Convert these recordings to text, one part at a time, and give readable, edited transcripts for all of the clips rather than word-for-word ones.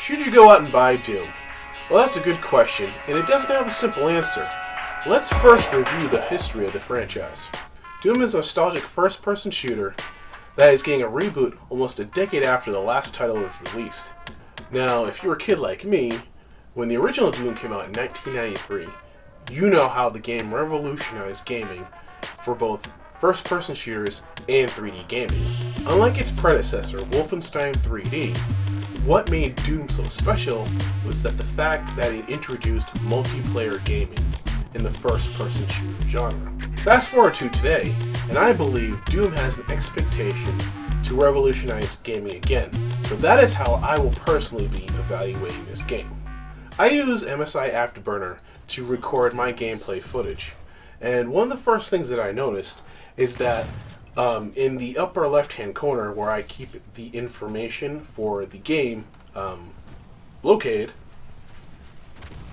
Should you go out and buy Doom? Well, that's a good question, and it doesn't have a simple answer. Let's first review the history of the franchise. Doom is a nostalgic first-person shooter that is getting a reboot almost a decade after the last title was released. Now, if you're a kid like me, when the original Doom came out in 1993, you know how the game revolutionized gaming for both first-person shooters and 3D gaming. Unlike its predecessor, Wolfenstein 3D, what made Doom so special was that the fact that it introduced multiplayer gaming in the first-person shooter genre. Fast forward to today, and I believe Doom has an expectation to revolutionize gaming again. So that is how I will personally be evaluating this game. I use MSI Afterburner to record my gameplay footage, and one of the first things that I noticed is that in the upper left-hand corner where I keep the information for the game located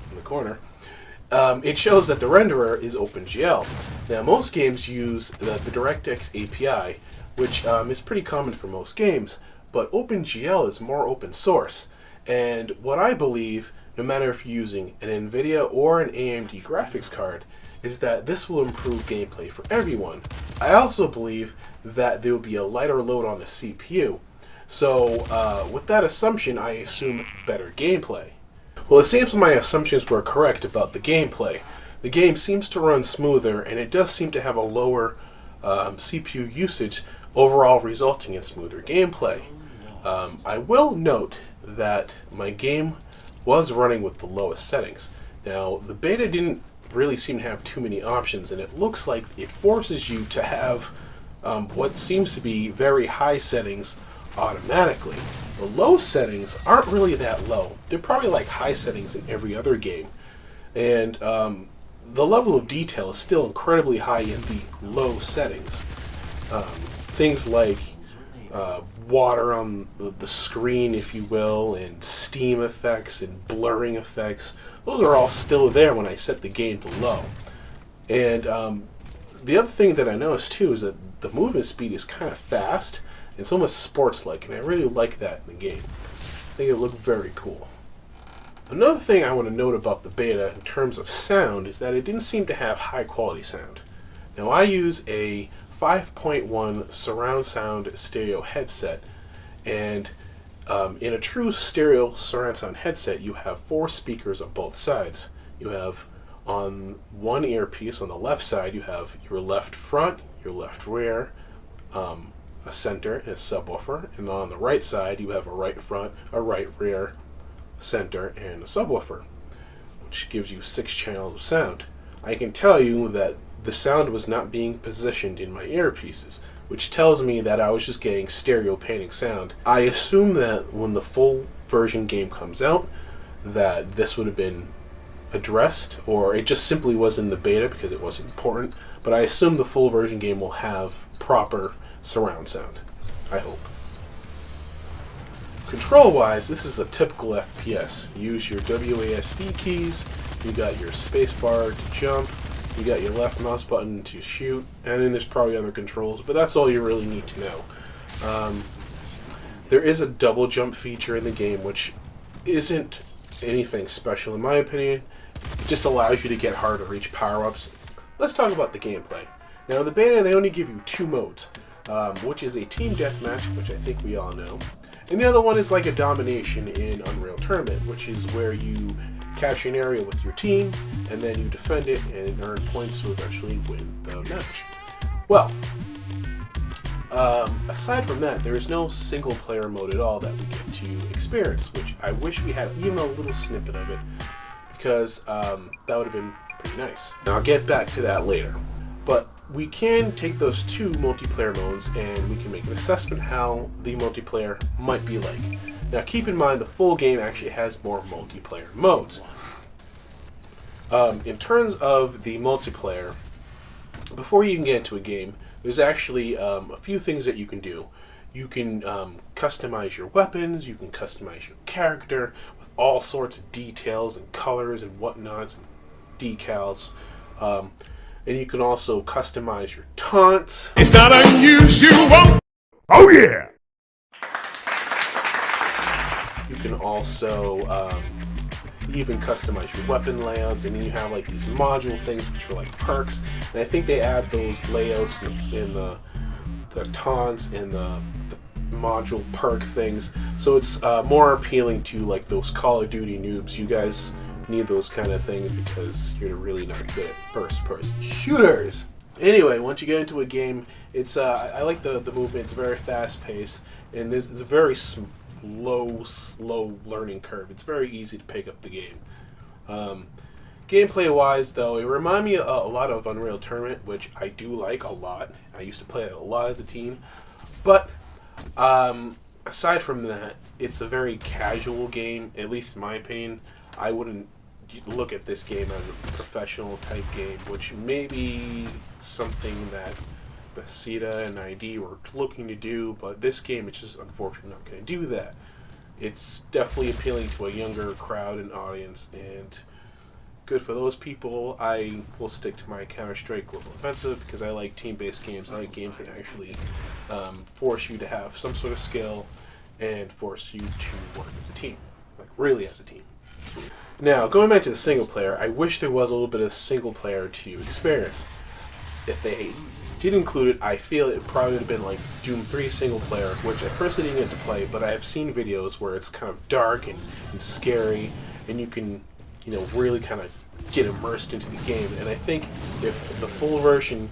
in the corner, it shows that the renderer is OpenGL. Now, most games use the DirectX API, which is pretty common for most games, but OpenGL is more open source. And what I believe, no matter if you're using an NVIDIA or an AMD graphics card, is that this will improve gameplay for everyone. I also believe that there will be a lighter load on the CPU. So with that assumption, I assume better gameplay. Well, it seems my assumptions were correct about the gameplay. The game seems to run smoother, and it does seem to have a lower CPU usage, overall resulting in smoother gameplay. I will note that my game was running with the lowest settings. Now, the beta didn't really seem to have too many options, and it looks like it forces you to have what seems to be very high settings automatically. The low settings aren't really that low. They're probably like high settings in every other game. And the level of detail is still incredibly high in the low settings. Things like water on the screen, if you will, and steam effects and blurring effects, those are all still there when I set the game to low. And the other thing that I noticed too is that the movement speed is kind of fast. It's almost sports-like, and I really like that in the game. I think it looked very cool. Another thing I want to note about the beta in terms of sound is that it didn't seem to have high-quality sound. Now, I use a 5.1 surround sound stereo headset, and in a true stereo surround sound headset, you have 4 speakers on both sides. You have on one earpiece on the left side, you have your left front, your left rear, a center, and a subwoofer, and on the right side you have a right front, a right rear, center, and a subwoofer, which gives you 6 channels of sound. I can tell you that the sound was not being positioned in my earpieces, which tells me that I was just getting stereo painting sound. I assume that when the full version game comes out, that this would have been addressed, or it just simply was in the beta because it wasn't important, but I assume the full version game will have proper surround sound. I hope. Control-wise, this is a typical FPS. Use your WASD keys, you got your spacebar to jump, you got your left mouse button to shoot, and then there's probably other controls, but that's all you really need to know. There is a double jump feature in the game, which isn't anything special in my opinion. It just allows you to get harder to reach power-ups. Let's talk about the gameplay. Now in the beta they only give you 2 modes, which is a team deathmatch, which I think we all know, and the other one is like a domination in Unreal Tournament, which is where you capture an area with your team and then you defend it and earn points to eventually win the match. Well, aside from that, there is no single player mode at all that we get to experience, which I wish we had even a little snippet of it, because that would have been pretty nice. Now I'll get back to that later. But we can take those 2 multiplayer modes and we can make an assessment how the multiplayer might be like. Now keep in mind the full game actually has more multiplayer modes. In terms of the multiplayer, before you can get into a game, there's actually a few things that you can do. You can customize your weapons, you can customize your character with all sorts of details and colors and whatnots and decals. And you can also customize your taunts. It's not unusual. Oh yeah! You can also also even customize your weapon layouts, and then you have like these module things which are like perks, and I think they add those layouts in the taunts and the module perk things, so it's more appealing to like those Call of Duty noobs. You guys need those kind of things because you're really not good at first-person shooters. Anyway, once you get into a game, it's I like the movement. It's very fast-paced, and it's a very slow learning curve. It's very easy to pick up the game. Gameplay-wise, though, it reminds me a lot of Unreal Tournament, which I do like a lot. I used to play it a lot as a teen, but aside from that, it's a very casual game, at least in my opinion. I wouldn't look at this game as a professional type game, which may be something that Bethesda and ID were looking to do, but this game is just unfortunately not going to do that. It's definitely appealing to a younger crowd and audience, and good for those people. I will stick to my Counter-Strike Global Offensive because I like team-based games. I like games that actually force you to have some sort of skill and force you to work as a team, like really as a team. Now, going back to the single player, I wish there was a little bit of single player to experience. If they did include it, I feel it probably would have been like Doom 3 single player, which I personally didn't get to play, but I have seen videos where it's kind of dark and scary, and you can, really kind of get immersed into the game. And I think if the full version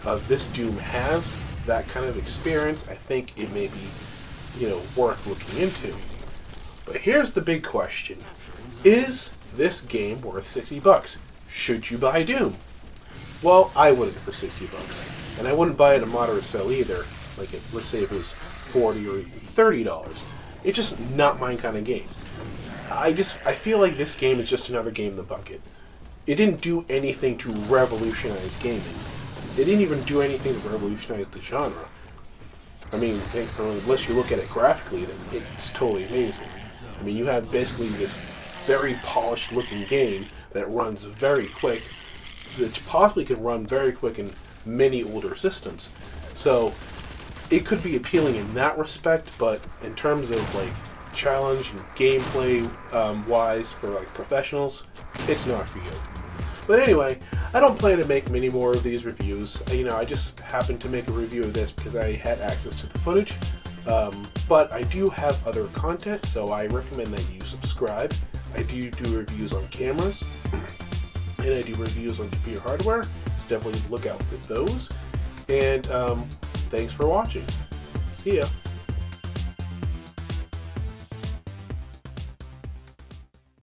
of this Doom has that kind of experience, I think it may be, worth looking into. But here's the big question. Is this game worth $60? Should you buy Doom? Well, I wouldn't for $60, and I wouldn't buy it at a moderate sale either. Like, let's say if it was $40 or $30. It's just not my kind of game. I feel like this game is just another game in the bucket. It didn't do anything to revolutionize gaming. It didn't even do anything to revolutionize the genre. I mean, unless you look at it graphically, then it's totally amazing. I mean, you have basically this very polished looking game that runs very quick, which possibly can run very quick in many older systems. So it could be appealing in that respect, but in terms of like challenge and gameplay wise for like professionals, it's not for you. But anyway, I don't plan to make many more of these reviews. I just happened to make a review of this because I had access to the footage. But I do have other content, so I recommend that you subscribe. I do reviews on cameras, and I do reviews on computer hardware, so definitely look out for those. And thanks for watching. See ya.